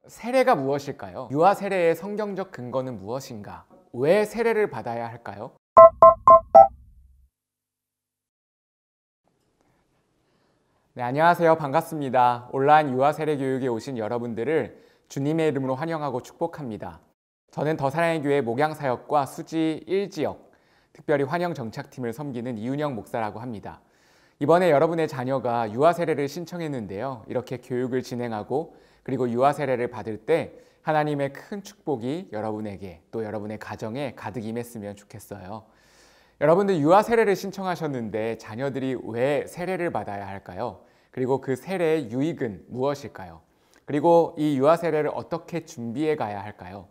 세례가 무엇일까요? 유아 세례의 성경적 근거는 무엇인가? 왜 세례를 받아야 할까요? 네, 안녕하세요. 반갑습니다. 온라인 유아 세례 교육에 오신 여러분들을 주님의 이름으로 환영하고 축복합니다. 저는 더사랑의 교회 목양사역과 수지 1지역, 특별히 환영 정착팀을 섬기는 이윤영 목사라고 합니다. 이번에 여러분의 자녀가 유아 세례를 신청했는데요. 이렇게 교육을 진행하고 그리고 유아 세례를 받을 때 하나님의 큰 축복이 여러분에게 또 여러분의 가정에 가득 임했으면 좋겠어요. 여러분들 유아 세례를 신청하셨는데 자녀들이 왜 세례를 받아야 할까요? 그리고 그 세례의 유익은 무엇일까요? 그리고 이 유아 세례를 어떻게 준비해 가야 할까요?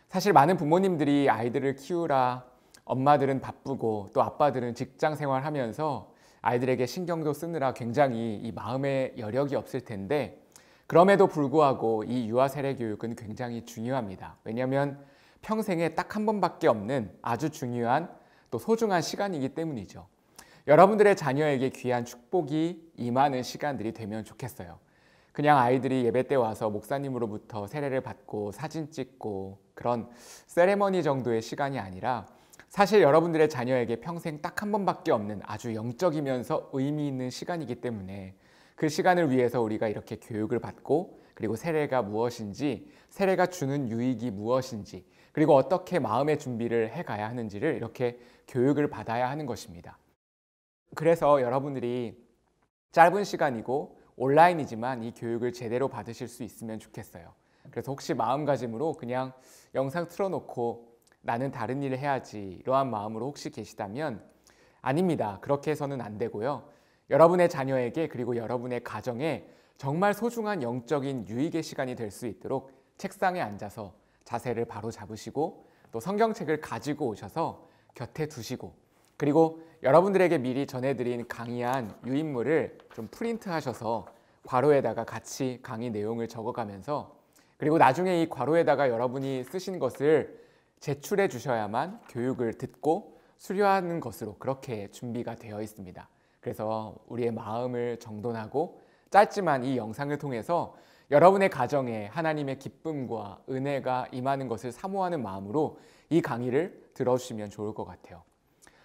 사실 많은 부모님들이 아이들을 키우라, 엄마들은 바쁘고 또 아빠들은 직장 생활하면서 아이들에게 신경도 쓰느라 굉장히 이 마음의 여력이 없을 텐데, 그럼에도 불구하고 이 유아 세례 교육은 굉장히 중요합니다. 왜냐하면 평생에 딱 한 번밖에 없는 아주 중요한 또 소중한 시간이기 때문이죠. 여러분들의 자녀에게 귀한 축복이 임하는 시간들이 되면 좋겠어요. 그냥 아이들이 예배 때 와서 목사님으로부터 세례를 받고 사진 찍고 그런 세레머니 정도의 시간이 아니라 사실 여러분들의 자녀에게 평생 딱 한 번밖에 없는 아주 영적이면서 의미 있는 시간이기 때문에 그 시간을 위해서 우리가 이렇게 교육을 받고 그리고 세례가 무엇인지, 세례가 주는 유익이 무엇인지, 그리고 어떻게 마음의 준비를 해가야 하는지를 이렇게 교육을 받아야 하는 것입니다. 그래서 여러분들이 짧은 시간이고 온라인이지만 이 교육을 제대로 받으실 수 있으면 좋겠어요. 그래서 혹시 마음가짐으로 그냥 영상 틀어놓고 나는 다른 일을 해야지 이러한 마음으로 혹시 계시다면 아닙니다. 그렇게 해서는 안 되고요. 여러분의 자녀에게 그리고 여러분의 가정에 정말 소중한 영적인 유익의 시간이 될 수 있도록 책상에 앉아서 자세를 바로 잡으시고 또 성경책을 가지고 오셔서 곁에 두시고, 그리고 여러분들에게 미리 전해드린 강의한 유인물을 좀 프린트하셔서 괄호에다가 같이 강의 내용을 적어가면서, 그리고 나중에 이 괄호에다가 여러분이 쓰신 것을 제출해 주셔야만 교육을 듣고 수료하는 것으로 그렇게 준비가 되어 있습니다. 그래서 우리의 마음을 정돈하고 짧지만 이 영상을 통해서 여러분의 가정에 하나님의 기쁨과 은혜가 임하는 것을 사모하는 마음으로 이 강의를 들어주시면 좋을 것 같아요.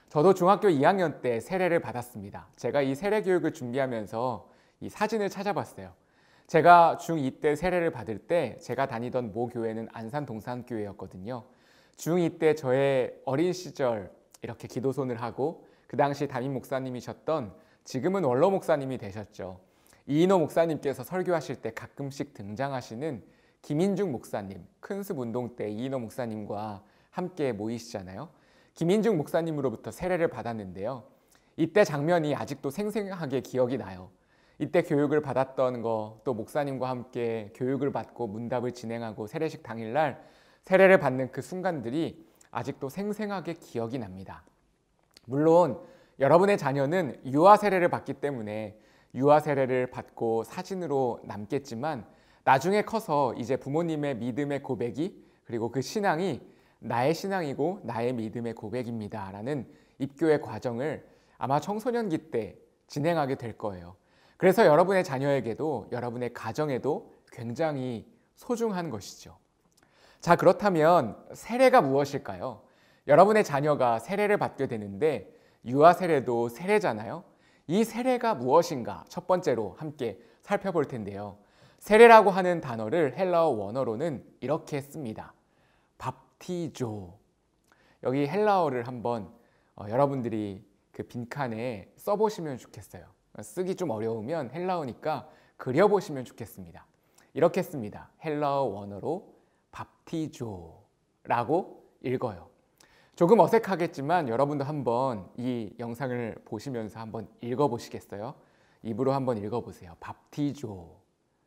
저도 중학교 2학년 때 세례를 받았습니다. 제가 이 세례 교육을 준비하면서 이 사진을 찾아봤어요. 제가 중2 때 세례를 받을 때 제가 다니던 모 교회는 안산 동산교회였거든요. 중2 때 저의 어린 시절 이렇게 기도손을 하고 그 당시 담임 목사님이셨던, 지금은 원로 목사님이 되셨죠, 이인호 목사님께서 설교하실 때 가끔씩 등장하시는 김인중 목사님, 큰숲 운동 때 이인호 목사님과 함께 모이시잖아요. 김인중 목사님으로부터 세례를 받았는데요. 이때 장면이 아직도 생생하게 기억이 나요. 이때 교육을 받았던 거, 또 목사님과 함께 교육을 받고 문답을 진행하고 세례식 당일날 세례를 받는 그 순간들이 아직도 생생하게 기억이 납니다. 물론 여러분의 자녀는 유아 세례를 받기 때문에 유아 세례를 받고 사진으로 남겠지만 나중에 커서 이제 부모님의 믿음의 고백이, 그리고 그 신앙이 나의 신앙이고 나의 믿음의 고백입니다 라는 입교의 과정을 아마 청소년기 때 진행하게 될 거예요. 그래서 여러분의 자녀에게도 여러분의 가정에도 굉장히 소중한 것이죠. 자, 그렇다면 세례가 무엇일까요? 여러분의 자녀가 세례를 받게 되는데 유아 세례도 세례잖아요. 이 세례가 무엇인가 첫 번째로 함께 살펴볼 텐데요. 세례라고 하는 단어를 헬라어 원어로는 이렇게 씁니다. 밥티조. 여기 헬라어를 한번 여러분들이 그 빈칸에 써보시면 좋겠어요. 쓰기 좀 어려우면 헬라어니까 그려보시면 좋겠습니다. 이렇게 씁니다. 헬라어 원어로 밥티조라고 읽어요. 조금 어색하겠지만 여러분도 한번 이 영상을 보시면서 한번 읽어보시겠어요? 입으로 한번 읽어보세요. 밥티조.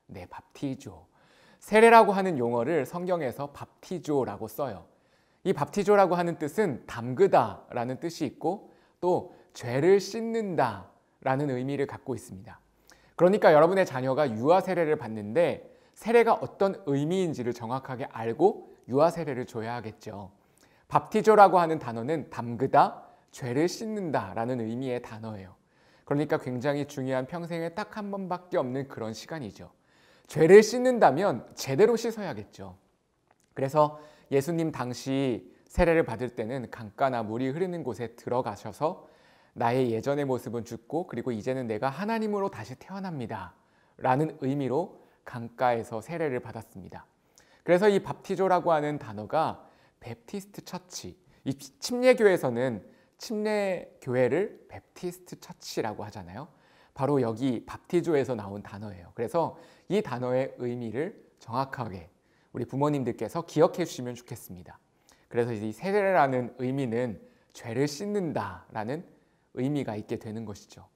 네, 밥티조. 세례라고 하는 용어를 성경에서 밥티조라고 써요. 이 밥티조라고 하는 뜻은 담그다 라는 뜻이 있고 또 죄를 씻는다 라는 의미를 갖고 있습니다. 그러니까 여러분의 자녀가 유아 세례를 받는데 세례가 어떤 의미인지를 정확하게 알고 유아 세례를 줘야 하겠죠. 밥티조라고 하는 단어는 담그다, 죄를 씻는다 라는 의미의 단어예요. 그러니까 굉장히 중요한 평생에 딱 한 번밖에 없는 그런 시간이죠. 죄를 씻는다면 제대로 씻어야겠죠. 그래서 예수님 당시 세례를 받을 때는 강가나 물이 흐르는 곳에 들어가셔서 나의 예전의 모습은 죽고 그리고 이제는 내가 하나님으로 다시 태어납니다 라는 의미로 강가에서 세례를 받았습니다. 그래서 이 밥티조라고 하는 단어가 베프티스트 처치, 이 침례교에서는 침례교회를 베프티스트 처치라고 하잖아요. 바로 여기 밥티조에서 나온 단어예요. 그래서 이 단어의 의미를 정확하게 우리 부모님들께서 기억해 주시면 좋겠습니다. 그래서 이 세례라는 의미는 죄를 씻는다라는 의미가 있게 되는 것이죠.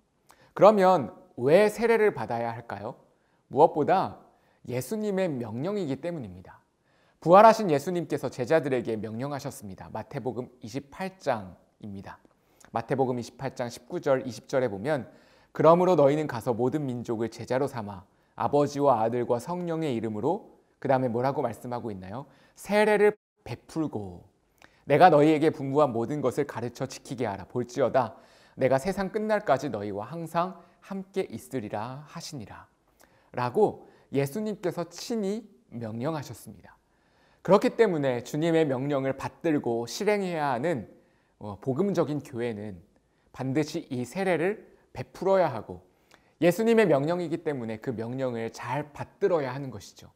그러면 왜 세례를 받아야 할까요? 무엇보다 예수님의 명령이기 때문입니다. 부활하신 예수님께서 제자들에게 명령하셨습니다. 마태복음 28장입니다. 마태복음 28장 19절 20절에 보면 그러므로 너희는 가서 모든 민족을 제자로 삼아 아버지와 아들과 성령의 이름으로 그 다음에 뭐라고 말씀하고 있나요? 세례를 베풀고 내가 너희에게 분부한 모든 것을 가르쳐 지키게 하라. 볼지어다 내가 세상 끝날까지 너희와 항상 함께 있으리라 하시니라 라고 예수님께서 친히 명령하셨습니다. 그렇기 때문에 주님의 명령을 받들고 실행해야 하는 복음적인 교회는 반드시 이 세례를 베풀어야 하고 예수님의 명령이기 때문에 그 명령을 잘 받들어야 하는 것이죠.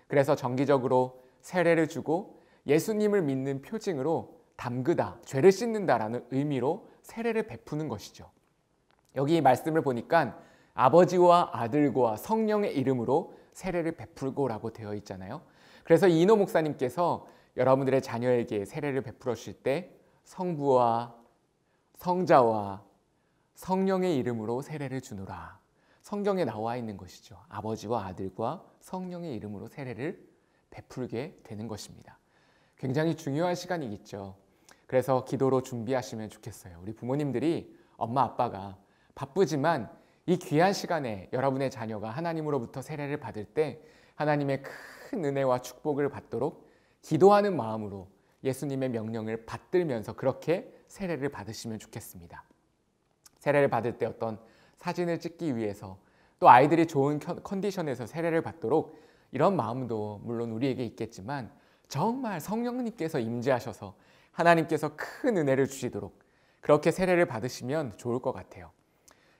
그래서 정기적으로 세례를 주고 예수님을 믿는 표징으로 담그다, 죄를 씻는다라는 의미로 세례를 베푸는 것이죠. 여기 말씀을 보니까 아버지와 아들과 성령의 이름으로 세례를 베풀고라고 되어 있잖아요. 그래서 이인호 목사님께서 여러분들의 자녀에게 세례를 베풀어 주실 때 성부와 성자와 성령의 이름으로 세례를 주노라. 성경에 나와 있는 것이죠. 아버지와 아들과 성령의 이름으로 세례를 베풀게 되는 것입니다. 굉장히 중요한 시간이겠죠. 그래서 기도로 준비하시면 좋겠어요. 우리 부모님들이 엄마 아빠가 바쁘지만 이 귀한 시간에 여러분의 자녀가 하나님으로부터 세례를 받을 때 하나님의 큰 은혜와 축복을 받도록 기도하는 마음으로 예수님의 명령을 받들면서 그렇게 세례를 받으시면 좋겠습니다. 세례를 받을 때 어떤 사진을 찍기 위해서 또 아이들이 좋은 컨디션에서 세례를 받도록 이런 마음도 물론 우리에게 있겠지만 정말 성령님께서 임재하셔서 하나님께서 큰 은혜를 주시도록 그렇게 세례를 받으시면 좋을 것 같아요.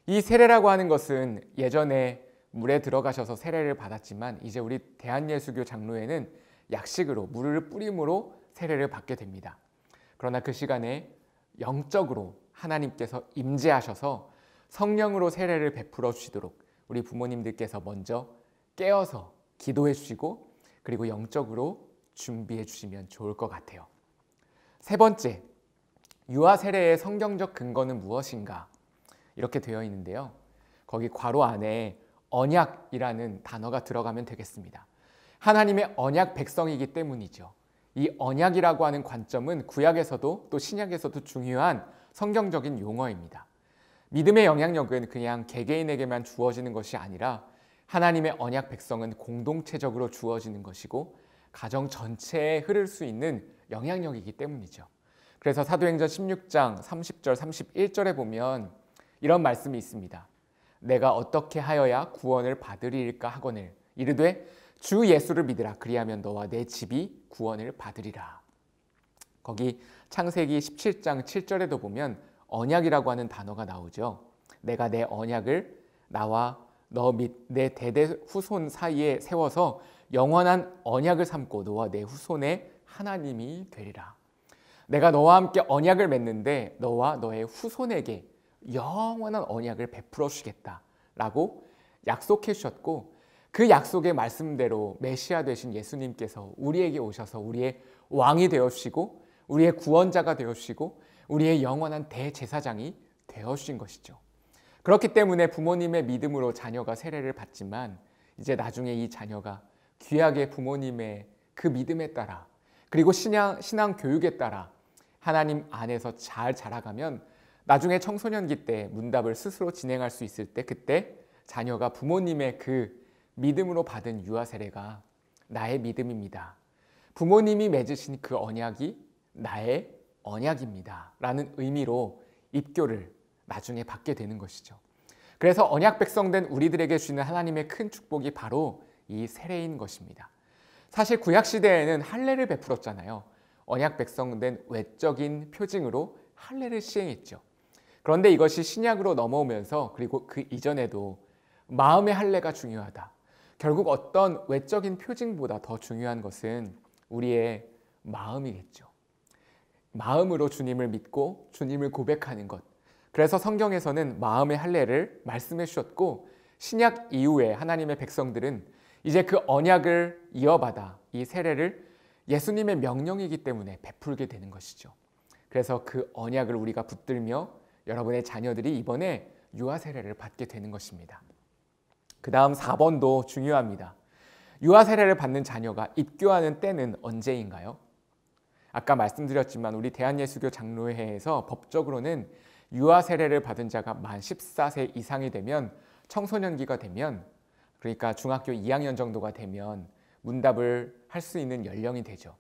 이 세례라고 하는 것은 예전에 물에 들어가셔서 세례를 받았지만 이제 우리 대한예수교 장로회는 약식으로 물을 뿌림으로 세례를 받게 됩니다. 그러나 그 시간에 영적으로 하나님께서 임재하셔서 성령으로 세례를 베풀어 주시도록 우리 부모님들께서 먼저 깨어서 기도해 주시고 그리고 영적으로 준비해 주시면 좋을 것 같아요. 세 번째, 유아 세례의 성경적 근거는 무엇인가? 이렇게 되어 있는데요. 거기 괄호 안에 언약이라는 단어가 들어가면 되겠습니다. 하나님의 언약 백성이기 때문이죠. 이 언약이라고 하는 관점은 구약에서도 또 신약에서도 중요한 성경적인 용어입니다. 믿음의 영향력은 그냥 개개인에게만 주어지는 것이 아니라 하나님의 언약 백성은 공동체적으로 주어지는 것이고 가정 전체에 흐를 수 있는 영향력이기 때문이죠. 그래서 사도행전 16장 30절 31절에 보면 이런 말씀이 있습니다. 내가 어떻게 하여야 구원을 받으리일까 하거늘 이르되 주 예수를 믿으라 그리하면 너와 내 집이 구원을 받으리라. 거기 창세기 17장 7절에도 보면 언약이라고 하는 단어가 나오죠. 내가 내 언약을 나와 너 및 내 대대 후손 사이에 세워서 영원한 언약을 삼고 너와 내 후손의 하나님이 되리라. 내가 너와 함께 언약을 맺는데 너와 너의 후손에게 영원한 언약을 베풀어 주겠다라고 약속해 주셨고 그 약속의 말씀대로 메시아 되신 예수님께서 우리에게 오셔서 우리의 왕이 되어 주시고 우리의 구원자가 되어 주시고 우리의 영원한 대제사장이 되어 주신 것이죠. 그렇기 때문에 부모님의 믿음으로 자녀가 세례를 받지만 이제 나중에 이 자녀가 귀하게 부모님의 그 믿음에 따라 그리고 신앙 교육에 따라 하나님 안에서 잘 자라가면 나중에 청소년기 때 문답을 스스로 진행할 수 있을 때 그때 자녀가 부모님의 그 믿음으로 받은 유아 세례가 나의 믿음입니다. 부모님이 맺으신 그 언약이 나의 언약입니다. 라는 의미로 입교를 나중에 받게 되는 것이죠. 그래서 언약 백성된 우리들에게 주는 하나님의 큰 축복이 바로 이 세례인 것입니다. 사실 구약 시대에는 할례를 베풀었잖아요. 언약 백성된 외적인 표징으로 할례를 시행했죠. 그런데 이것이 신약으로 넘어오면서 그리고 그 이전에도 마음의 할례가 중요하다. 결국 어떤 외적인 표징보다 더 중요한 것은 우리의 마음이겠죠. 마음으로 주님을 믿고 주님을 고백하는 것. 그래서 성경에서는 마음의 할례를 말씀해 주셨고 신약 이후에 하나님의 백성들은 이제 그 언약을 이어받아 이 세례를 예수님의 명령이기 때문에 베풀게 되는 것이죠. 그래서 그 언약을 우리가 붙들며 여러분의 자녀들이 이번에 유아 세례를 받게 되는 것입니다. 그 다음 4번도 중요합니다. 유아 세례를 받는 자녀가 입교하는 때는 언제인가요? 아까 말씀드렸지만 우리 대한예수교 장로회에서 법적으로는 유아 세례를 받은 자가 만 14세 이상이 되면 청소년기가 되면 그러니까 중학교 2학년 정도가 되면 문답을 할 수 있는 연령이 되죠.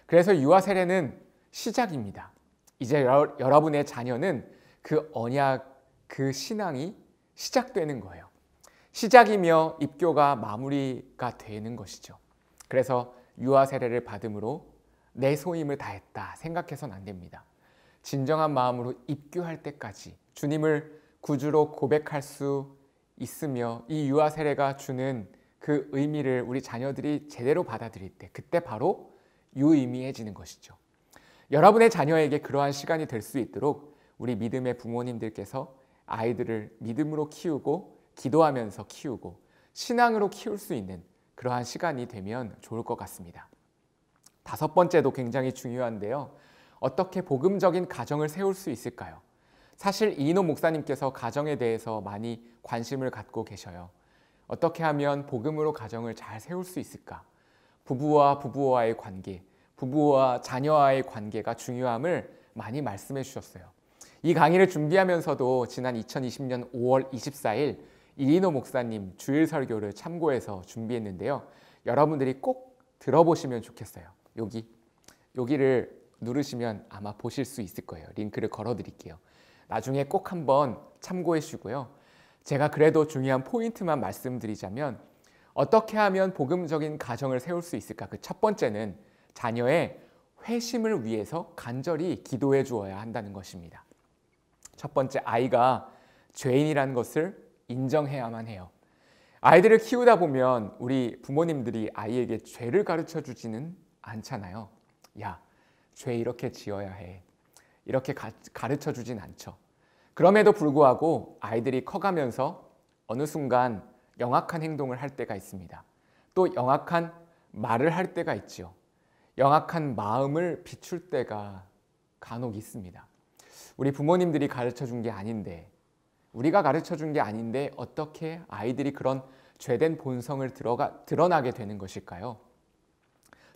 그래서 유아 세례는 시작입니다. 이제 여러분의 자녀는 그 언약, 그 신앙이 시작되는 거예요. 시작이며 입교가 마무리가 되는 것이죠. 그래서 유아 세례를 받음으로 내 소임을 다했다 생각해서는 안 됩니다. 진정한 마음으로 입교할 때까지 주님을 구주로 고백할 수 있으며 이 유아 세례가 주는 그 의미를 우리 자녀들이 제대로 받아들일 때 그때 바로 유의미해지는 것이죠. 여러분의 자녀에게 그러한 시간이 될 수 있도록 우리 믿음의 부모님들께서 아이들을 믿음으로 키우고 기도하면서 키우고 신앙으로 키울 수 있는 그러한 시간이 되면 좋을 것 같습니다. 5번째도 굉장히 중요한데요. 어떻게 복음적인 가정을 세울 수 있을까요? 사실 이인호 목사님께서 가정에 대해서 많이 관심을 갖고 계셔요. 어떻게 하면 복음으로 가정을 잘 세울 수 있을까? 부부와 부부와의 관계, 부부와 자녀와의 관계가 중요함을 많이 말씀해 주셨어요. 이 강의를 준비하면서도 지난 2020년 5월 24일 이인호 목사님 주일 설교를 참고해서 준비했는데요. 여러분들이 꼭 들어보시면 좋겠어요. 여기를 누르시면 아마 보실 수 있을 거예요. 링크를 걸어 드릴게요. 나중에 꼭 한번 참고해 주시고요. 제가 그래도 중요한 포인트만 말씀드리자면 어떻게 하면 복음적인 가정을 세울 수 있을까? 그 첫 번째는 자녀의 회심을 위해서 간절히 기도해 주어야 한다는 것입니다. 첫 번째, 아이가 죄인이라는 것을 인정해야만 해요. 아이들을 키우다 보면 우리 부모님들이 아이에게 죄를 가르쳐 주지는 않잖아요. 야, 죄 이렇게 지어야 해. 이렇게 가르쳐 주진 않죠. 그럼에도 불구하고 아이들이 커가면서 어느 순간 영악한 행동을 할 때가 있습니다. 또 영악한 말을 할 때가 있죠. 영악한 마음을 비출 때가 간혹 있습니다. 우리 부모님들이 가르쳐 준 게 아닌데, 우리가 가르쳐 준 게 아닌데 어떻게 아이들이 그런 죄된 본성을 드러나게 되는 것일까요?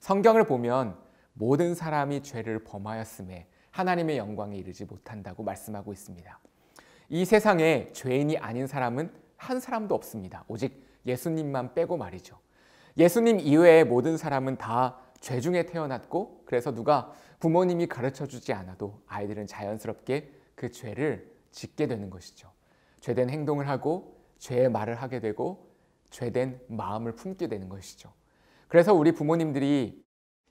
성경을 보면 모든 사람이 죄를 범하였음에 하나님의 영광에 이르지 못한다고 말씀하고 있습니다. 이 세상에 죄인이 아닌 사람은 한 사람도 없습니다. 오직 예수님만 빼고 말이죠. 예수님 이외의 모든 사람은 다 죄 중에 태어났고 그래서 누가 부모님이 가르쳐주지 않아도 아이들은 자연스럽게 그 죄를 짓게 되는 것이죠. 죄된 행동을 하고 죄의 말을 하게 되고 죄된 마음을 품게 되는 것이죠. 그래서 우리 부모님들이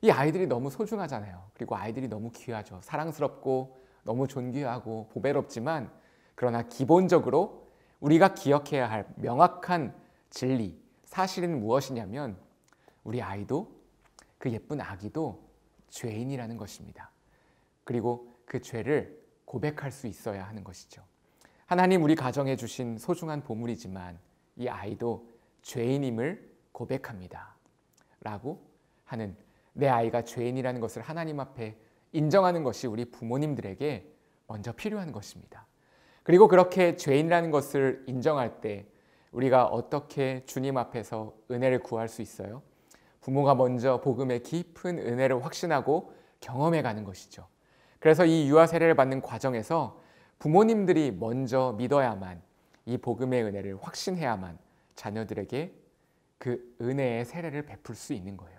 이 아이들이 너무 소중하잖아요. 그리고 아이들이 너무 귀하죠. 사랑스럽고 너무 존귀하고 보배롭지만 그러나 기본적으로 우리가 기억해야 할 명확한 진리, 사실은 무엇이냐면 우리 아이도 그 예쁜 아기도 죄인이라는 것입니다. 그리고 그 죄를 고백할 수 있어야 하는 것이죠. 하나님 우리 가정에 주신 소중한 보물이지만 이 아이도 죄인임을 고백합니다. 라고 하는 내 아이가 죄인이라는 것을 하나님 앞에 인정하는 것이 우리 부모님들에게 먼저 필요한 것입니다. 그리고 그렇게 죄인이라는 것을 인정할 때 우리가 어떻게 주님 앞에서 은혜를 구할 수 있어요? 부모가 먼저 복음의 깊은 은혜를 확신하고 경험해 가는 것이죠. 그래서 이 유아 세례를 받는 과정에서 부모님들이 먼저 믿어야만 이 복음의 은혜를 확신해야만 자녀들에게 그 은혜의 세례를 베풀 수 있는 거예요.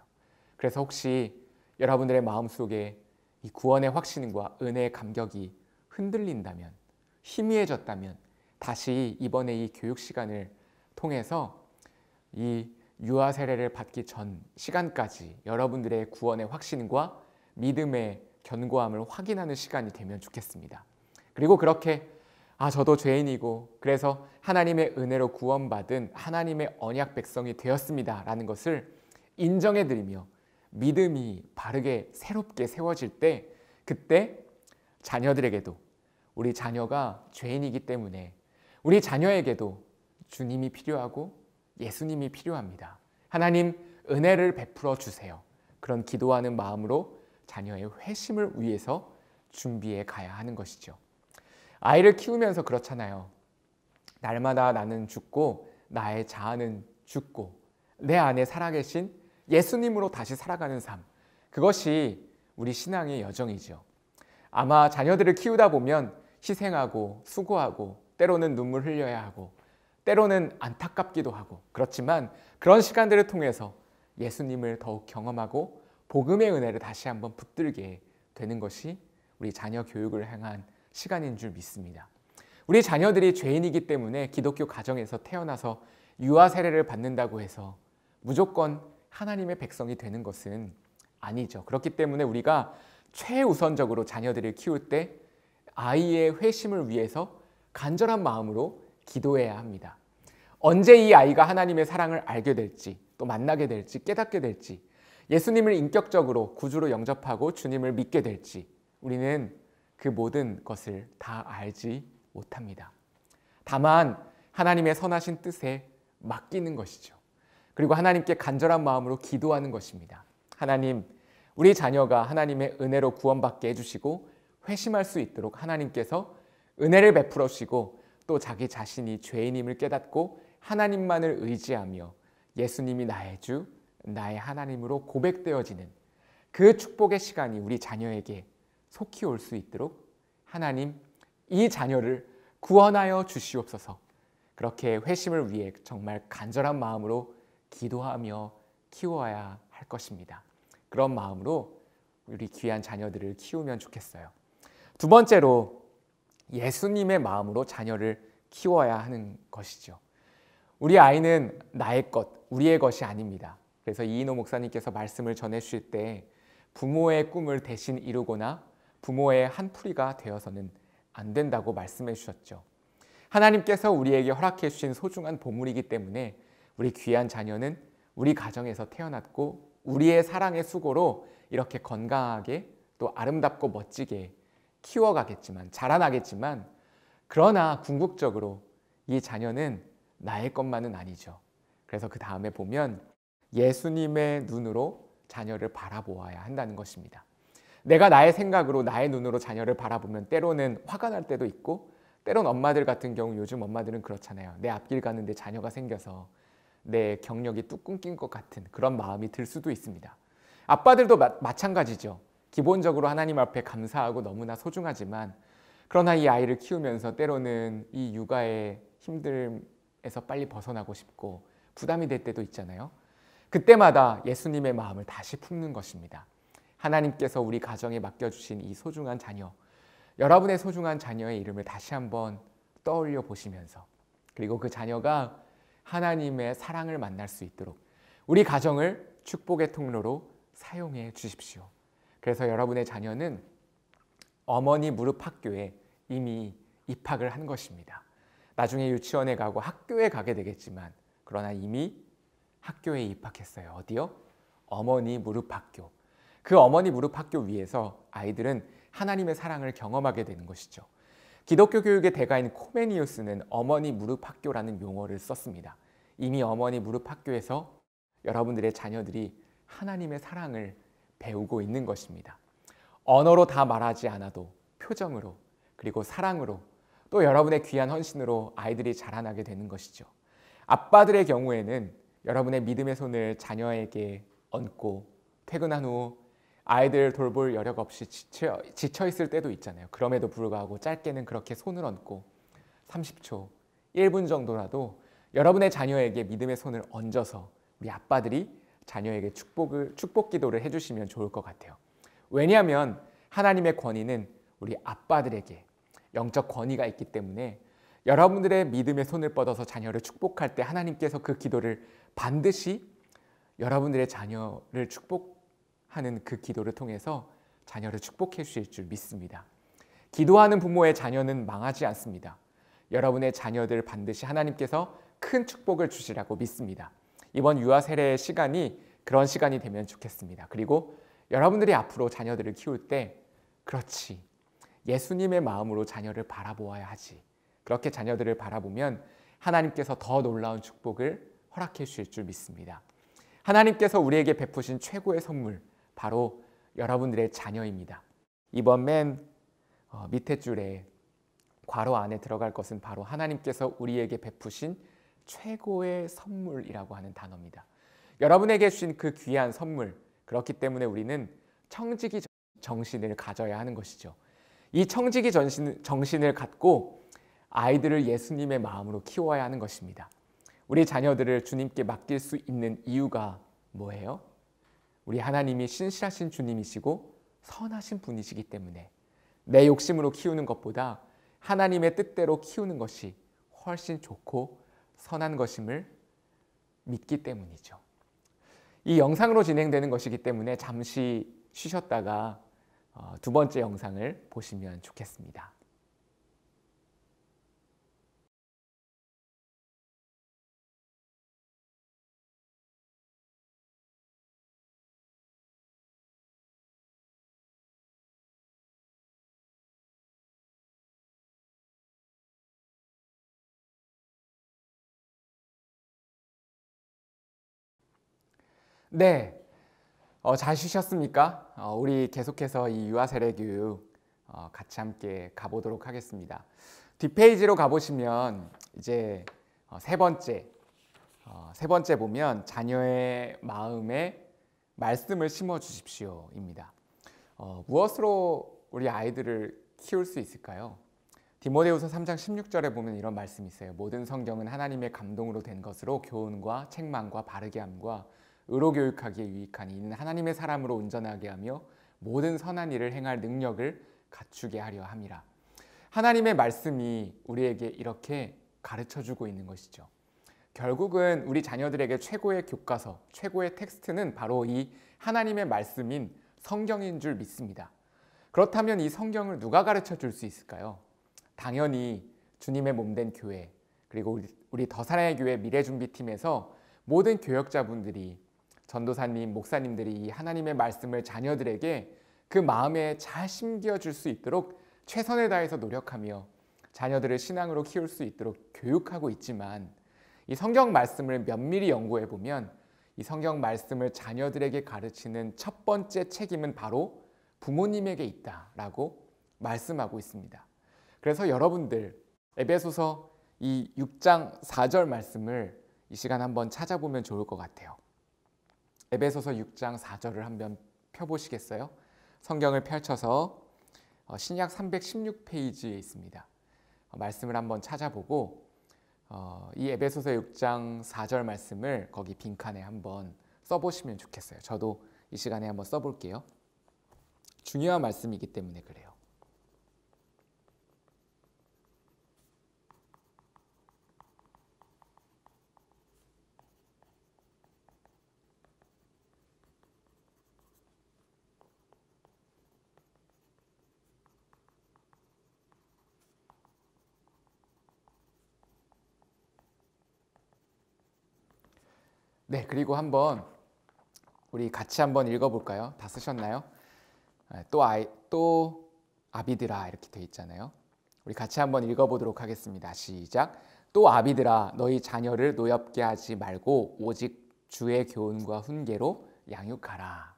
그래서 혹시 여러분들의 마음속에 이 구원의 확신과 은혜의 감격이 흔들린다면, 희미해졌다면 다시 이번에 이 교육 시간을 통해서 이 유아 세례를 받기 전 시간까지 여러분들의 구원의 확신과 믿음의 견고함을 확인하는 시간이 되면 좋겠습니다. 그리고 그렇게 저도 죄인이고 그래서 하나님의 은혜로 구원받은 하나님의 언약 백성이 되었습니다 라는 것을 인정해드리며 믿음이 바르게 새롭게 세워질 때, 그때 자녀들에게도 우리 자녀가 죄인이기 때문에 우리 자녀에게도 주님이 필요하고 예수님이 필요합니다. 하나님 은혜를 베풀어 주세요. 그런 기도하는 마음으로 자녀의 회심을 위해서 준비해 가야 하는 것이죠. 아이를 키우면서 그렇잖아요. 날마다 나는 죽고 나의 자아는 죽고 내 안에 살아계신 예수님으로 다시 살아가는 삶, 그것이 우리 신앙의 여정이죠. 아마 자녀들을 키우다 보면 희생하고 수고하고 때로는 눈물 흘려야 하고 때로는 안타깝기도 하고, 그렇지만 그런 시간들을 통해서 예수님을 더욱 경험하고 복음의 은혜를 다시 한번 붙들게 되는 것이 우리 자녀 교육을 향한 시간인 줄 믿습니다. 우리 자녀들이 죄인이기 때문에 기독교 가정에서 태어나서 유아 세례를 받는다고 해서 무조건 하나님의 백성이 되는 것은 아니죠. 그렇기 때문에 우리가 최우선적으로 자녀들을 키울 때 아이의 회심을 위해서 간절한 마음으로 기도해야 합니다. 언제 이 아이가 하나님의 사랑을 알게 될지, 또 만나게 될지, 깨닫게 될지, 예수님을 인격적으로 구주로 영접하고 주님을 믿게 될지 우리는 그 모든 것을 다 알지 못합니다. 다만 하나님의 선하신 뜻에 맡기는 것이죠. 그리고 하나님께 간절한 마음으로 기도하는 것입니다. 하나님, 우리 자녀가 하나님의 은혜로 구원받게 해주시고 회심할 수 있도록 하나님께서 은혜를 베풀어 주시고 또 자기 자신이 죄인임을 깨닫고 하나님만을 의지하며 예수님이 나의 주, 나의 하나님으로 고백되어지는 그 축복의 시간이 우리 자녀에게 속히 올 수 있도록 하나님, 이 자녀를 구원하여 주시옵소서. 그렇게 회심을 위해 정말 간절한 마음으로 기도하며 키워야 할 것입니다. 그런 마음으로 우리 귀한 자녀들을 키우면 좋겠어요. 두 번째로 예수님의 마음으로 자녀를 키워야 하는 것이죠. 우리 아이는 나의 것, 우리의 것이 아닙니다. 그래서 이인호 목사님께서 말씀을 전해주실 때 부모의 꿈을 대신 이루거나 부모의 한 풀이가 되어서는 안 된다고 말씀해 주셨죠. 하나님께서 우리에게 허락해 주신 소중한 보물이기 때문에 우리 귀한 자녀는 우리 가정에서 태어났고 우리의 사랑의 수고로 이렇게 건강하게 또 아름답고 멋지게 키워가겠지만, 자라나겠지만, 그러나 궁극적으로 이 자녀는 나의 것만은 아니죠. 그래서 그 다음에 보면 예수님의 눈으로 자녀를 바라보아야 한다는 것입니다. 내가 나의 생각으로 나의 눈으로 자녀를 바라보면 때로는 화가 날 때도 있고, 때로는 엄마들 같은 경우, 요즘 엄마들은 그렇잖아요. 내 앞길 가는데 자녀가 생겨서 내 경력이 뚝 끊긴 것 같은 그런 마음이 들 수도 있습니다. 아빠들도 마찬가지죠. 기본적으로 하나님 앞에 감사하고 너무나 소중하지만, 그러나 이 아이를 키우면서 때로는 이 육아의 힘듦에서 빨리 벗어나고 싶고 부담이 될 때도 있잖아요. 그때마다 예수님의 마음을 다시 품는 것입니다. 하나님께서 우리 가정에 맡겨주신 이 소중한 자녀, 여러분의 소중한 자녀의 이름을 다시 한번 떠올려 보시면서, 그리고 그 자녀가 하나님의 사랑을 만날 수 있도록 우리 가정을 축복의 통로로 사용해 주십시오. 그래서 여러분의 자녀는 어머니 무릎 학교에 이미 입학을 한 것입니다. 나중에 유치원에 가고 학교에 가게 되겠지만, 그러나 이미 학교에 입학했어요. 어디요? 어머니 무릎 학교. 그 어머니 무릎 학교 위에서 아이들은 하나님의 사랑을 경험하게 되는 것이죠. 기독교 교육의 대가인 코메니우스는 어머니 무릎 학교라는 용어를 썼습니다. 이미 어머니 무릎 학교에서 여러분들의 자녀들이 하나님의 사랑을 배우고 있는 것입니다. 언어로 다 말하지 않아도 표정으로, 그리고 사랑으로, 또 여러분의 귀한 헌신으로 아이들이 자라나게 되는 것이죠. 아빠들의 경우에는 여러분의 믿음의 손을 자녀에게 얹고 퇴근한 후 아이들 돌볼 여력 없이 지쳐 있을 때도 있잖아요. 그럼에도 불구하고 짧게는 그렇게 손을 얹고 30초, 1분 정도라도 여러분의 자녀에게 믿음의 손을 얹어서 우리 아빠들이 자녀에게 축복 기도를 해주시면 좋을 것 같아요. 왜냐하면 하나님의 권위는 우리 아빠들에게 영적 권위가 있기 때문에 여러분들의 믿음의 손을 뻗어서 자녀를 축복할 때 하나님께서 그 기도를 반드시 여러분들의 자녀를 축복하는 그 기도를 통해서 자녀를 축복해 주실 줄 믿습니다. 기도하는 부모의 자녀는 망하지 않습니다. 여러분의 자녀들 반드시 하나님께서 큰 축복을 주시라고 믿습니다. 이번 유아 세례의 시간이 그런 시간이 되면 좋겠습니다. 그리고 여러분들이 앞으로 자녀들을 키울 때 그렇지, 예수님의 마음으로 자녀를 바라보아야 하지. 그렇게 자녀들을 바라보면 하나님께서 더 놀라운 축복을 허락해 주실 줄 믿습니다. 하나님께서 우리에게 베푸신 최고의 선물, 바로 여러분들의 자녀입니다. 이번 맨 밑에 줄에 괄호 안에 들어갈 것은 바로 하나님께서 우리에게 베푸신 최고의 선물이라고 하는 단어입니다. 여러분에게 주신 그 귀한 선물, 그렇기 때문에 우리는 청지기 정신을 가져야 하는 것이죠. 이 청지기 정신을 갖고 아이들을 예수님의 마음으로 키워야 하는 것입니다. 우리 자녀들을 주님께 맡길 수 있는 이유가 뭐예요? 우리 하나님이 신실하신 주님이시고 선하신 분이시기 때문에 내 욕심으로 키우는 것보다 하나님의 뜻대로 키우는 것이 훨씬 좋고 선한 것임을 믿기 때문이죠. 이 영상으로 진행되는 것이기 때문에 잠시 쉬셨다가 두 번째 영상을 보시면 좋겠습니다. 네, 잘 쉬셨습니까? 우리 계속해서 이 유아 세례 교육 같이 함께 가보도록 하겠습니다. 뒷페이지로 가보시면 이제 세 번째 보면 자녀의 마음에 말씀을 심어 주십시오입니다. 무엇으로 우리 아이들을 키울 수 있을까요? 디모데후서 3장 16절에 보면 이런 말씀이 있어요. 모든 성경은 하나님의 감동으로 된 것으로 교훈과 책망과 바르게 함과 의로 교육하기에 유익하니 이는 하나님의 사람으로 온전하게 하며 모든 선한 일을 행할 능력을 갖추게 하려 함이라. 하나님의 말씀이 우리에게 이렇게 가르쳐주고 있는 것이죠. 결국은 우리 자녀들에게 최고의 교과서, 최고의 텍스트는 바로 이 하나님의 말씀인 성경인 줄 믿습니다. 그렇다면 이 성경을 누가 가르쳐 줄 수 있을까요? 당연히 주님의 몸된 교회, 그리고 우리 더 사랑의 교회 미래준비팀에서 모든 교역자분들이, 전도사님, 목사님들이 이 하나님의 말씀을 자녀들에게 그 마음에 잘 심겨줄 수 있도록 최선을 다해서 노력하며 자녀들을 신앙으로 키울 수 있도록 교육하고 있지만, 이 성경 말씀을 면밀히 연구해 보면 이 성경 말씀을 자녀들에게 가르치는 첫 번째 책임은 바로 부모님에게 있다라고 말씀하고 있습니다. 그래서 여러분들 에베소서 이 6장 4절 말씀을 이 시간 한번 찾아보면 좋을 것 같아요. 에베소서 6장 4절을 한번 펴보시겠어요? 성경을 펼쳐서 신약 316페이지에 있습니다. 말씀을 한번 찾아보고 이 에베소서 6장 4절 말씀을 거기 빈칸에 한번 써보시면 좋겠어요. 저도 이 시간에 한번 써볼게요. 중요한 말씀이기 때문에 그래요. 네, 그리고 한번 우리 같이 한번 읽어볼까요? 다 쓰셨나요? 또 아비들아 이렇게 돼 있잖아요. 우리 같이 한번 읽어보도록 하겠습니다. 시작. 또 아비들아 너희 자녀를 노엽게 하지 말고 오직 주의 교훈과 훈계로 양육하라.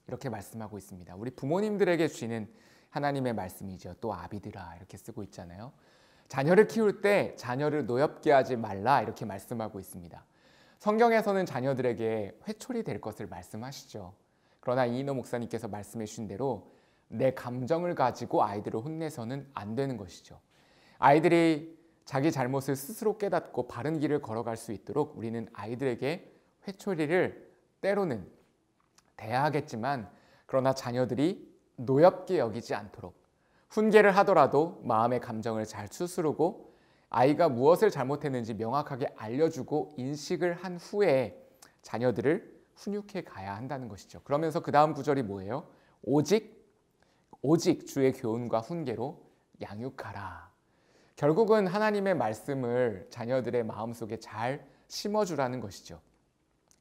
이렇게 말씀하고 있습니다. 우리 부모님들에게 주시는 하나님의 말씀이죠. 또 아비들아 이렇게 쓰고 있잖아요. 자녀를 키울 때 자녀를 노엽게 하지 말라 이렇게 말씀하고 있습니다. 성경에서는 자녀들에게 회초리 될 것을 말씀하시죠. 그러나 이인호 목사님께서 말씀해 주신 대로 내 감정을 가지고 아이들을 혼내서는 안 되는 것이죠. 아이들이 자기 잘못을 스스로 깨닫고 바른 길을 걸어갈 수 있도록 우리는 아이들에게 회초리를 때로는 대야 하겠지만, 그러나 자녀들이 노엽게 여기지 않도록 훈계를 하더라도 마음의 감정을 잘 추스르고 아이가 무엇을 잘못했는지 명확하게 알려주고 인식을 한 후에 자녀들을 훈육해 가야 한다는 것이죠. 그러면서 그 다음 구절이 뭐예요? 오직 주의 교훈과 훈계로 양육하라. 결국은 하나님의 말씀을 자녀들의 마음속에 잘 심어주라는 것이죠.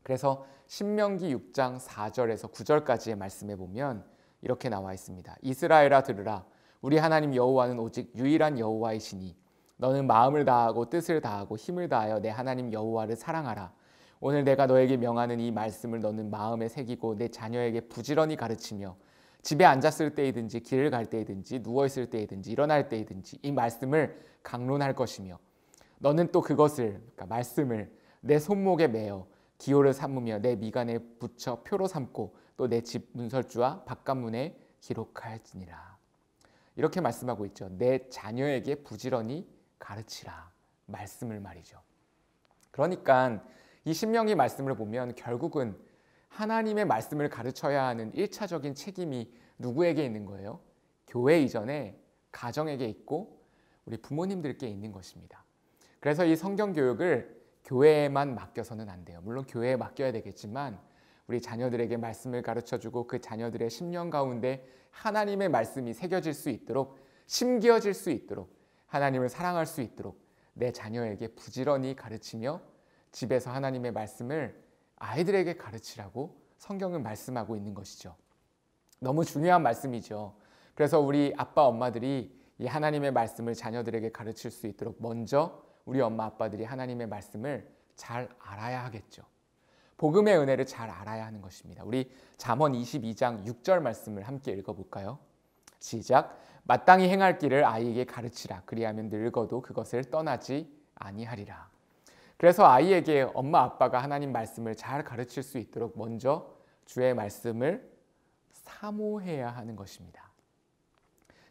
그래서 신명기 6장 4절에서 9절까지의 말씀에 보면 이렇게 나와 있습니다. 이스라엘아 들으라. 우리 하나님 여호와는 오직 유일한 여호와이시니 너는 마음을 다하고 뜻을 다하고 힘을 다하여 내 하나님 여호와를 사랑하라. 오늘 내가 너에게 명하는 이 말씀을 너는 마음에 새기고 내 자녀에게 부지런히 가르치며 집에 앉았을 때이든지 길을 갈 때이든지 누워있을 때이든지 일어날 때이든지 이 말씀을 강론할 것이며 너는 또 그것을 그러니까 말씀을 내 손목에 매어 기호를 삼으며 내 미간에 붙여 표로 삼고 또 내 집 문설주와 바깥문에 기록할지니라. 이렇게 말씀하고 있죠. 내 자녀에게 부지런히 가르치라. 말씀을 말이죠. 그러니까 이 신명기 말씀을 보면 결국은 하나님의 말씀을 가르쳐야 하는 1차적인 책임이 누구에게 있는 거예요? 교회 이전에 가정에게 있고 우리 부모님들께 있는 것입니다. 그래서 이 성경 교육을 교회에만 맡겨서는 안 돼요. 물론 교회에 맡겨야 되겠지만 우리 자녀들에게 말씀을 가르쳐주고 그 자녀들의 심령 가운데 하나님의 말씀이 새겨질 수 있도록 심기어질 수 있도록 하나님을 사랑할 수 있도록 내 자녀에게 부지런히 가르치며 집에서 하나님의 말씀을 아이들에게 가르치라고 성경은 말씀하고 있는 것이죠. 너무 중요한 말씀이죠. 그래서 우리 아빠 엄마들이 이 하나님의 말씀을 자녀들에게 가르칠 수 있도록 먼저 우리 엄마 아빠들이 하나님의 말씀을 잘 알아야 하겠죠. 복음의 은혜를 잘 알아야 하는 것입니다. 우리 잠언 22장 6절 말씀을 함께 읽어볼까요? 시작. 마땅히 행할 길을 아이에게 가르치라. 그리하면 늙어도 그것을 떠나지 아니하리라. 그래서 아이에게 엄마 아빠가 하나님 말씀을 잘 가르칠 수 있도록 먼저 주의 말씀을 사모해야 하는 것입니다.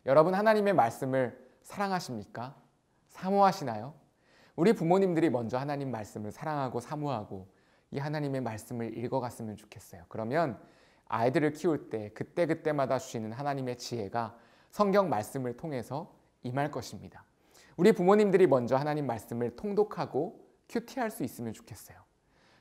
여러분 하나님의 말씀을 사랑하십니까? 사모하시나요? 우리 부모님들이 먼저 하나님 말씀을 사랑하고 사모하고 이 하나님의 말씀을 읽어갔으면 좋겠어요. 그러면 아이들을 키울 때 그때그때마다 주시는 하나님의 지혜가 성경 말씀을 통해서 임할 것입니다. 우리 부모님들이 먼저 하나님 말씀을 통독하고 큐티할 수 있으면 좋겠어요.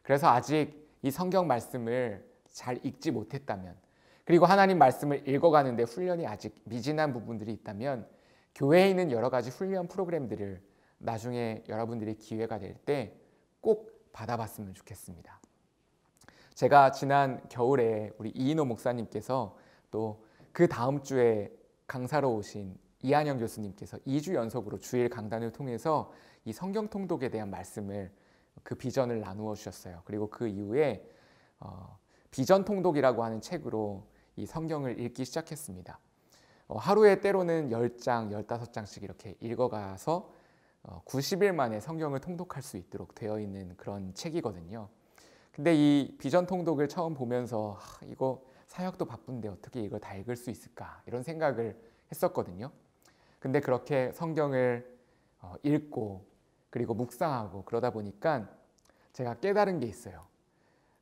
그래서 아직 이 성경 말씀을 잘 읽지 못했다면 그리고 하나님 말씀을 읽어가는데 훈련이 아직 미진한 부분들이 있다면 교회에 있는 여러 가지 훈련 프로그램들을 나중에 여러분들이 기회가 될 때 꼭 받아봤으면 좋겠습니다. 제가 지난 겨울에 우리 이인호 목사님께서 또 그 다음 주에 강사로 오신 이한영 교수님께서 2주 연속으로 주일 강단을 통해서 이 성경 통독에 대한 말씀을 그 비전을 나누어 주셨어요. 그리고 그 이후에 비전 통독이라고 하는 책으로 이 성경을 읽기 시작했습니다. 하루에 때로는 10장, 15장씩 이렇게 읽어가서 90일 만에 성경을 통독할 수 있도록 되어 있는 그런 책이거든요. 근데 이 비전 통독을 처음 보면서 이거 사역도 바쁜데 어떻게 이걸 다 읽을 수 있을까 이런 생각을 했었거든요. 근데 그렇게 성경을 읽고 그리고 묵상하고 그러다 보니까 제가 깨달은 게 있어요.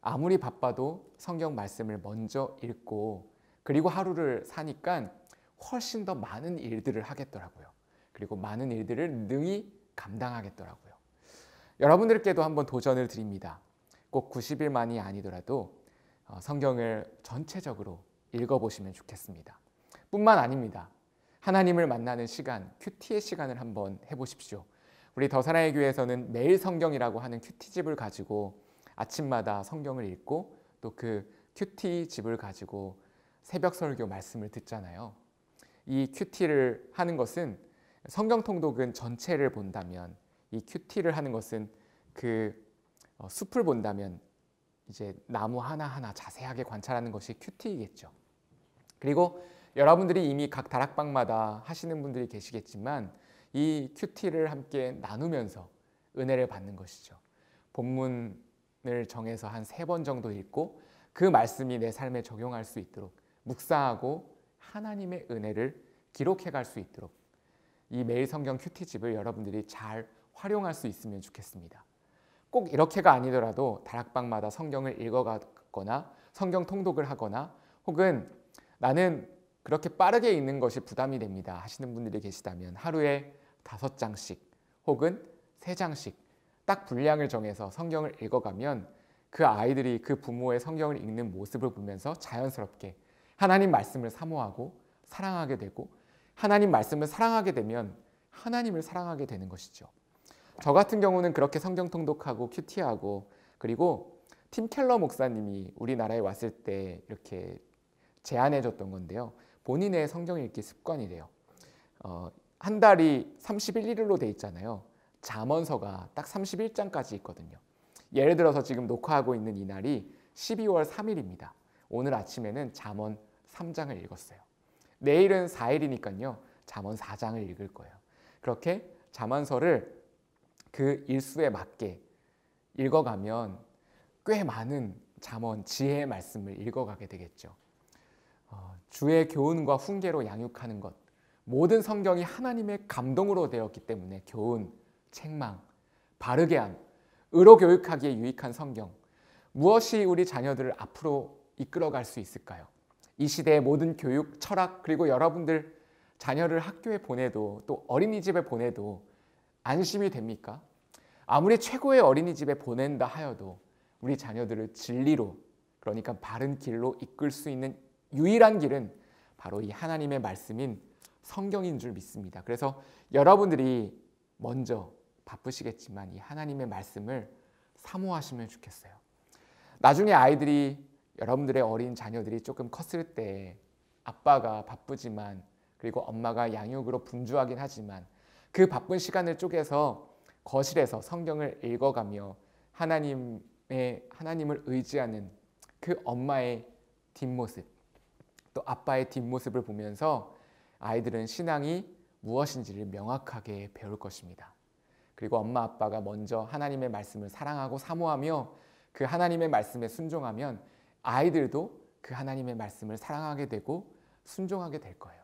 아무리 바빠도 성경 말씀을 먼저 읽고 그리고 하루를 사니까 훨씬 더 많은 일들을 하겠더라고요. 그리고 많은 일들을 능히 감당하겠더라고요. 여러분들께도 한번 도전을 드립니다. 꼭 90일만이 아니더라도 성경을 전체적으로 읽어보시면 좋겠습니다. 뿐만 아닙니다. 하나님을 만나는 시간, 큐티의 시간을 한번 해보십시오. 우리 더 사랑의 교회에서는 매일 성경이라고 하는 큐티집을 가지고 아침마다 성경을 읽고 또 그 큐티집을 가지고 새벽 설교 말씀을 듣잖아요. 이 큐티를 하는 것은 성경 통독은 전체를 본다면 이 큐티를 하는 것은 그 숲을 본다면 이제 나무 하나하나 자세하게 관찰하는 것이 큐티이겠죠. 그리고 여러분들이 이미 각 다락방마다 하시는 분들이 계시겠지만 이 큐티를 함께 나누면서 은혜를 받는 것이죠. 본문을 정해서 한 3번 정도 읽고 그 말씀이 내 삶에 적용할 수 있도록 묵상하고 하나님의 은혜를 기록해 갈 수 있도록 이 매일 성경 큐티집을 여러분들이 잘 활용할 수 있으면 좋겠습니다. 꼭 이렇게가 아니더라도 다락방마다 성경을 읽어가거나 성경 통독을 하거나 혹은 나는 그렇게 빠르게 읽는 것이 부담이 됩니다 하시는 분들이 계시다면 하루에 5장씩 혹은 3장씩 딱 분량을 정해서 성경을 읽어가면 그 아이들이 그 부모의 성경을 읽는 모습을 보면서 자연스럽게 하나님 말씀을 사모하고 사랑하게 되고, 하나님 말씀을 사랑하게 되면 하나님을 사랑하게 되는 것이죠. 저 같은 경우는 그렇게 성경 통독하고 큐티하고, 그리고 팀 켈러 목사님이 우리나라에 왔을 때 이렇게 제안해 줬던 건데요. 본인의 성경 읽기 습관이래요. 한 달이 31일로 돼 있잖아요. 잠언서가 딱 31장까지 있거든요. 예를 들어서 지금 녹화하고 있는 이 날이 12월 3일입니다. 오늘 아침에는 잠언 3장을 읽었어요. 내일은 4일이니까요. 잠언 4장을 읽을 거예요. 그렇게 잠언서를 그 일수에 맞게 읽어가면 꽤 많은 잠언 지혜의 말씀을 읽어가게 되겠죠. 주의 교훈과 훈계로 양육하는 것, 모든 성경이 하나님의 감동으로 되었기 때문에 교훈, 책망, 바르게 함, 의로 교육하기에 유익한 성경, 무엇이 우리 자녀들을 앞으로 이끌어갈 수 있을까요? 이 시대의 모든 교육, 철학, 그리고 여러분들 자녀를 학교에 보내도 또 어린이집에 보내도 안심이 됩니까? 아무리 최고의 어린이집에 보낸다 하여도 우리 자녀들을 진리로, 그러니까 바른 길로 이끌 수 있는 유일한 길은 바로 이 하나님의 말씀인 성경인 줄 믿습니다. 그래서 여러분들이 먼저 바쁘시겠지만 이 하나님의 말씀을 사모하시면 좋겠어요. 나중에 아이들이, 여러분들의 어린 자녀들이 조금 컸을 때 아빠가 바쁘지만, 그리고 엄마가 양육으로 분주하긴 하지만 그 바쁜 시간을 쪼개서 거실에서 성경을 읽어가며 하나님을 의지하는 그 엄마의 뒷모습, 또 아빠의 뒷모습을 보면서 아이들은 신앙이 무엇인지를 명확하게 배울 것입니다. 그리고 엄마 아빠가 먼저 하나님의 말씀을 사랑하고 사모하며 그 하나님의 말씀에 순종하면 아이들도 그 하나님의 말씀을 사랑하게 되고 순종하게 될 거예요.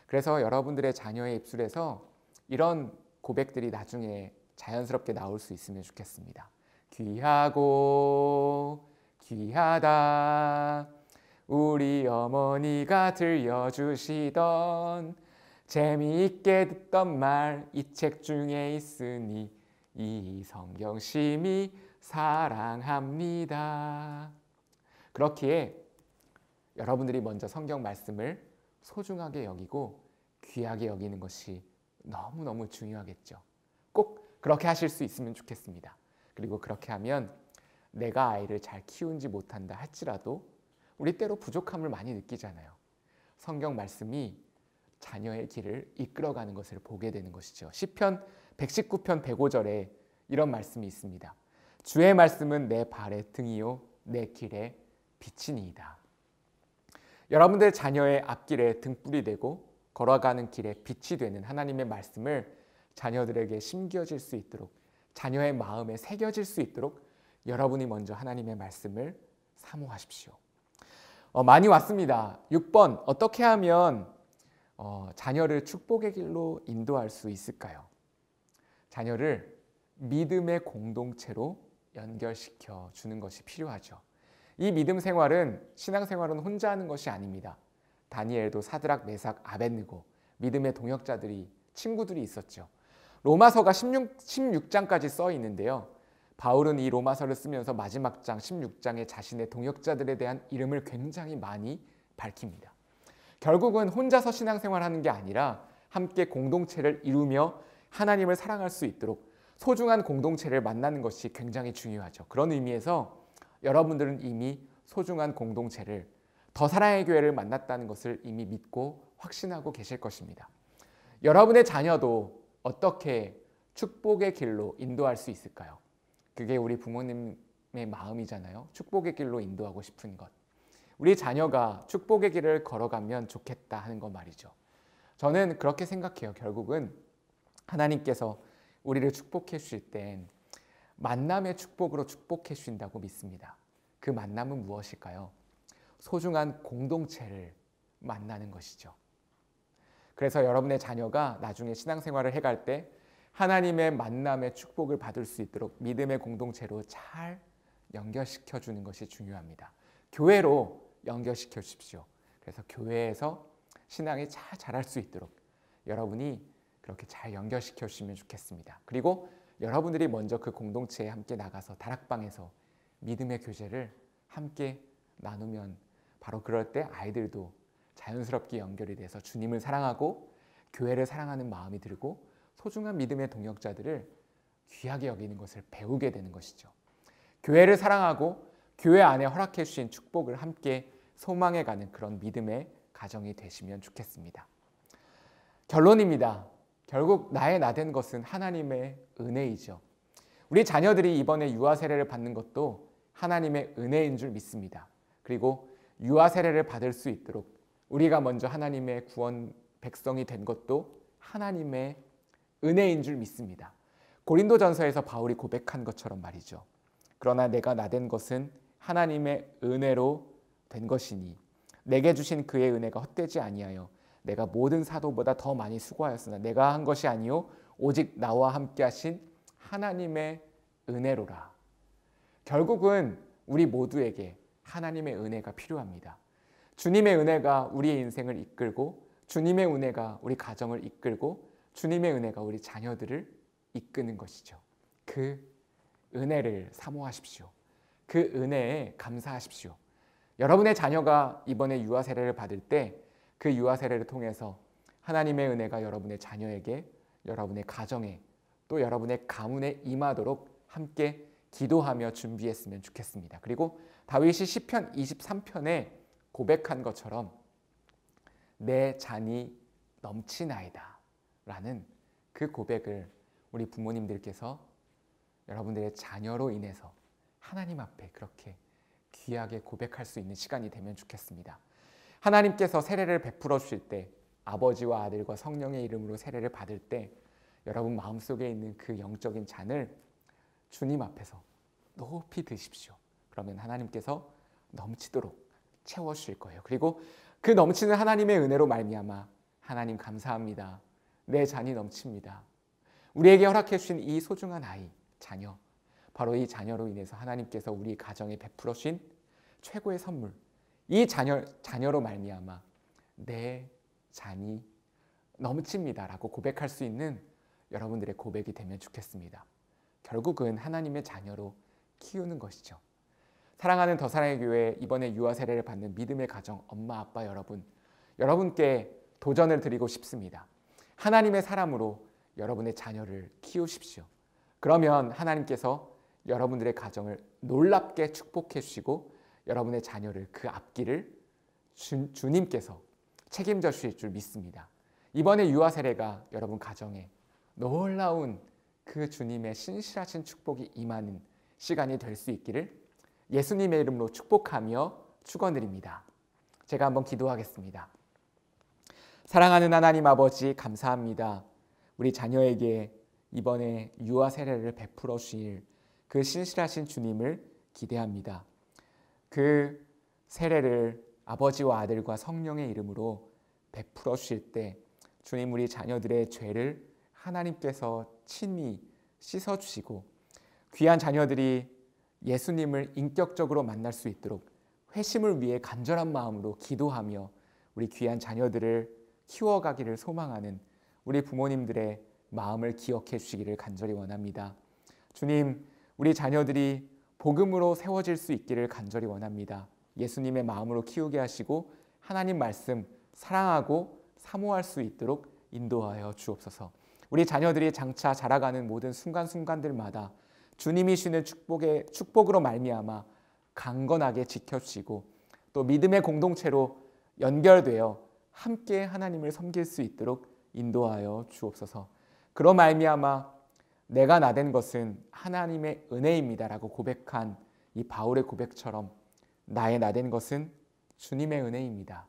그래서 여러분들의 자녀의 입술에서 이런 고백들이 나중에 자연스럽게 나올 수 있으면 좋겠습니다. 귀하고 귀하다 우리 어머니가 들려주시던 재미있게 듣던 말 이 책 중에 있으니 이 성경심이 사랑합니다. 그렇기에 여러분들이 먼저 성경 말씀을 소중하게 여기고 귀하게 여기는 것이 너무너무 중요하겠죠. 꼭 그렇게 하실 수 있으면 좋겠습니다. 그리고 그렇게 하면 내가 아이를 잘 키우지 못한다 할지라도 우리 때로 부족함을 많이 느끼잖아요. 성경 말씀이 자녀의 길을 이끌어가는 것을 보게 되는 것이죠. 시편 119편 105절에 이런 말씀이 있습니다. 주의 말씀은 내 발의 등이요 내 길의 빛이니이다. 여러분들 자녀의 앞길에 등불이 되고 걸어가는 길에 빛이 되는 하나님의 말씀을 자녀들에게 심겨질 수 있도록, 자녀의 마음에 새겨질 수 있도록 여러분이 먼저 하나님의 말씀을 사모하십시오. 많이 왔습니다. 6번, 어떻게 하면 자녀를 축복의 길로 인도할 수 있을까요? 자녀를 믿음의 공동체로 연결시켜 주는 것이 필요하죠. 이 믿음 생활은, 신앙 생활은 혼자 하는 것이 아닙니다. 다니엘도 사드락, 메삭, 아벳느고 믿음의 동역자들이, 친구들이 있었죠. 로마서가 16장까지 써 있는데요. 바울은 이 로마서를 쓰면서 마지막 장 16장에 자신의 동역자들에 대한 이름을 굉장히 많이 밝힙니다. 결국은 혼자서 신앙생활하는 게 아니라 함께 공동체를 이루며 하나님을 사랑할 수 있도록 소중한 공동체를 만나는 것이 굉장히 중요하죠. 그런 의미에서 여러분들은 이미 소중한 공동체를, 더 사랑의 교회를 만났다는 것을 이미 믿고 확신하고 계실 것입니다. 여러분의 자녀도 어떻게 축복의 길로 인도할 수 있을까요? 그게 우리 부모님의 마음이잖아요. 축복의 길로 인도하고 싶은 것. 우리 자녀가 축복의 길을 걸어가면 좋겠다 하는 거 말이죠. 저는 그렇게 생각해요. 결국은 하나님께서 우리를 축복해 주실 땐 만남의 축복으로 축복해 주신다고 믿습니다. 그 만남은 무엇일까요? 소중한 공동체를 만나는 것이죠. 그래서 여러분의 자녀가 나중에 신앙생활을 해갈 때 하나님의 만남의 축복을 받을 수 있도록 믿음의 공동체로 잘 연결시켜 주는 것이 중요합니다. 교회로 연결시켜 주십시오. 그래서 교회에서 신앙이 잘 자랄 수 있도록 여러분이 그렇게 잘 연결시켜 주시면 좋겠습니다. 그리고 여러분들이 먼저 그 공동체에 함께 나가서 다락방에서 믿음의 교제를 함께 나누면 바로 그럴 때 아이들도 자연스럽게 연결이 돼서 주님을 사랑하고 교회를 사랑하는 마음이 들고 소중한 믿음의 동역자들을 귀하게 여기는 것을 배우게 되는 것이죠. 교회를 사랑하고 교회 안에 허락해 주신 축복을 함께 소망해 가는 그런 믿음의 가정이 되시면 좋겠습니다. 결론입니다. 결국 나의 나된 것은 하나님의 은혜이죠. 우리 자녀들이 이번에 유아 세례를 받는 것도 하나님의 은혜인 줄 믿습니다. 그리고 유아 세례를 받을 수 있도록 우리가 먼저 하나님의 구원 백성이 된 것도 하나님의 은혜인 줄 믿습니다. 고린도전서에서 바울이 고백한 것처럼 말이죠. 그러나 내가 나된 것은 하나님의 은혜로 된 것이니 내게 주신 그의 은혜가 헛되지 아니하여 내가 모든 사도보다 더 많이 수고하였으나 내가 한 것이 아니요 오직 나와 함께 하신 하나님의 은혜로라. 결국은 우리 모두에게 하나님의 은혜가 필요합니다. 주님의 은혜가 우리의 인생을 이끌고 주님의 은혜가 우리 가정을 이끌고 주님의 은혜가 우리 자녀들을 이끄는 것이죠. 그 은혜를 사모하십시오. 그 은혜에 감사하십시오. 여러분의 자녀가 이번에 유아 세례를 받을 때 그 유아 세례를 통해서 하나님의 은혜가 여러분의 자녀에게, 여러분의 가정에, 또 여러분의 가문에 임하도록 함께 기도하며 준비했으면 좋겠습니다. 그리고 다윗이 시편 23편에 고백한 것처럼 내 잔이 넘치나이다 라는 그 고백을 우리 부모님들께서 여러분들의 자녀로 인해서 하나님 앞에 그렇게 귀하게 고백할 수 있는 시간이 되면 좋겠습니다. 하나님께서 세례를 베풀어 주실 때 아버지와 아들과 성령의 이름으로 세례를 받을 때 여러분 마음속에 있는 그 영적인 잔을 주님 앞에서 높이 드십시오. 그러면 하나님께서 넘치도록 채워주실 거예요. 그리고 그 넘치는 하나님의 은혜로 말미암아 하나님 감사합니다. 내 잔이 넘칩니다. 우리에게 허락해 주신 이 소중한 아이, 자녀, 바로 이 자녀로 인해서 하나님께서 우리 가정에 베풀어 주신 최고의 선물, 이 자녀로 말미암아 내 잔이 넘칩니다라고 고백할 수 있는 여러분들의 고백이 되면 좋겠습니다. 결국은 하나님의 자녀로 키우는 것이죠. 사랑하는 더 사랑의 교회, 이번에 유아 세례를 받는 믿음의 가정 엄마 아빠 여러분, 여러분께 도전을 드리고 싶습니다. 하나님의 사람으로 여러분의 자녀를 키우십시오. 그러면 하나님께서 여러분들의 가정을 놀랍게 축복해 주시고 여러분의 자녀를 그 앞길을 주님께서 책임져 주실 줄 믿습니다. 이번에 유아 세례가 여러분 가정에 놀라운 그 주님의 신실하신 축복이 임하는 시간이 될 수 있기를 예수님의 이름으로 축복하며 축원드립니다. 제가 한번 기도하겠습니다. 사랑하는 하나님 아버지 감사합니다. 우리 자녀에게 이번에 유아 세례를 베풀어 주실 그 신실하신 주님을 기대합니다. 그 세례를 아버지와 아들과 성령의 이름으로 베풀어 주실 때 주님 우리 자녀들의 죄를 하나님께서 친히 씻어 주시고 귀한 자녀들이 예수님을 인격적으로 만날 수 있도록 회심을 위해 간절한 마음으로 기도하며 우리 귀한 자녀들을 키워가기를 소망하는 우리 부모님들의 마음을 기억해 주시기를 간절히 원합니다. 주님, 우리 자녀들이 복음으로 세워질 수 있기를 간절히 원합니다. 예수님의 마음으로 키우게 하시고 하나님 말씀 사랑하고 사모할 수 있도록 인도하여 주옵소서. 우리 자녀들이 장차 자라가는 모든 순간순간들마다 주님이 주시는 축복으로 말미암아 강건하게 지켜주시고 또 믿음의 공동체로 연결되어 함께 하나님을 섬길 수 있도록 인도하여 주옵소서. 그로 말미암아 내가 나된 것은 하나님의 은혜입니다라고 고백한 이 바울의 고백처럼 나의 나된 것은 주님의 은혜입니다.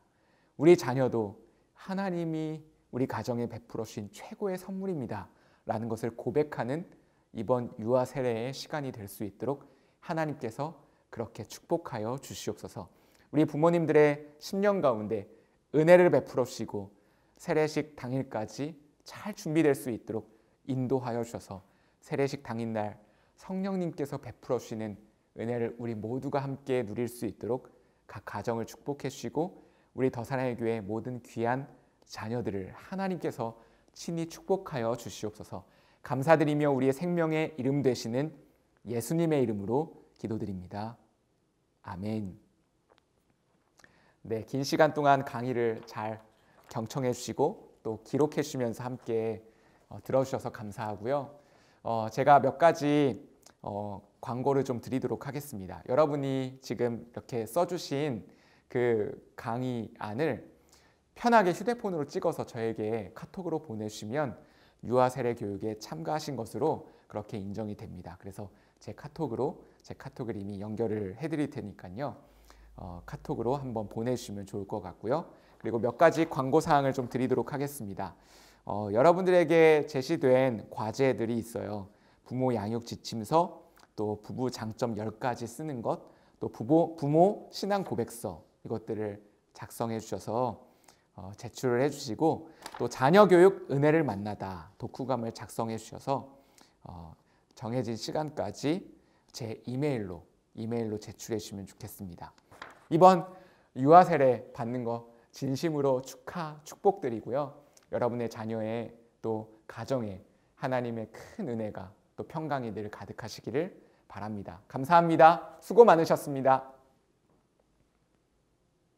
우리 자녀도 하나님이 우리 가정에 베풀어 주신 최고의 선물입니다 라는 것을 고백하는 이번 유아 세례의 시간이 될 수 있도록 하나님께서 그렇게 축복하여 주시옵소서. 우리 부모님들의 심령 가운데 은혜를 베풀어 주시고 세례식 당일까지 잘 준비될 수 있도록 인도하여 주셔서 세례식 당일날 성령님께서 베풀어 주시는 은혜를 우리 모두가 함께 누릴 수 있도록 각 가정을 축복해 주시고 우리 더 사랑의 교회 모든 귀한 자녀들을 하나님께서 친히 축복하여 주시옵소서. 감사드리며 우리의 생명의 이름 되시는 예수님의 이름으로 기도드립니다. 아멘. 네, 긴 시간 동안 강의를 잘 경청해 주시고 또 기록해 주시면서 함께 들어주셔서 감사하고요. 제가 몇 가지 광고를 좀 드리도록 하겠습니다. 여러분이 지금 이렇게 써주신 그 강의안을 편하게 휴대폰으로 찍어서 저에게 카톡으로 보내주시면 유아세례 교육에 참가하신 것으로 그렇게 인정이 됩니다. 그래서 제 카톡을 이미 연결을 해드릴 테니까요. 카톡으로 한번 보내주시면 좋을 것 같고요. 그리고 몇 가지 광고 사항을 좀 드리도록 하겠습니다. 여러분들에게 제시된 과제들이 있어요. 부모 양육 지침서, 또 부부 장점 10가지 쓰는 것, 또 부모 신앙 고백서 이것들을 작성해 주셔서 제출을 해주시고, 또 자녀 교육 은혜를 만나다 독후감을 작성해 주셔서 정해진 시간까지 제 이메일로 제출해 주시면 좋겠습니다. 이번 유아 세례 받는 거 진심으로 축복드리고요. 여러분의 자녀의 또 가정에 하나님의 큰 은혜가 또 평강이 늘 가득하시기를 바랍니다. 감사합니다. 수고 많으셨습니다.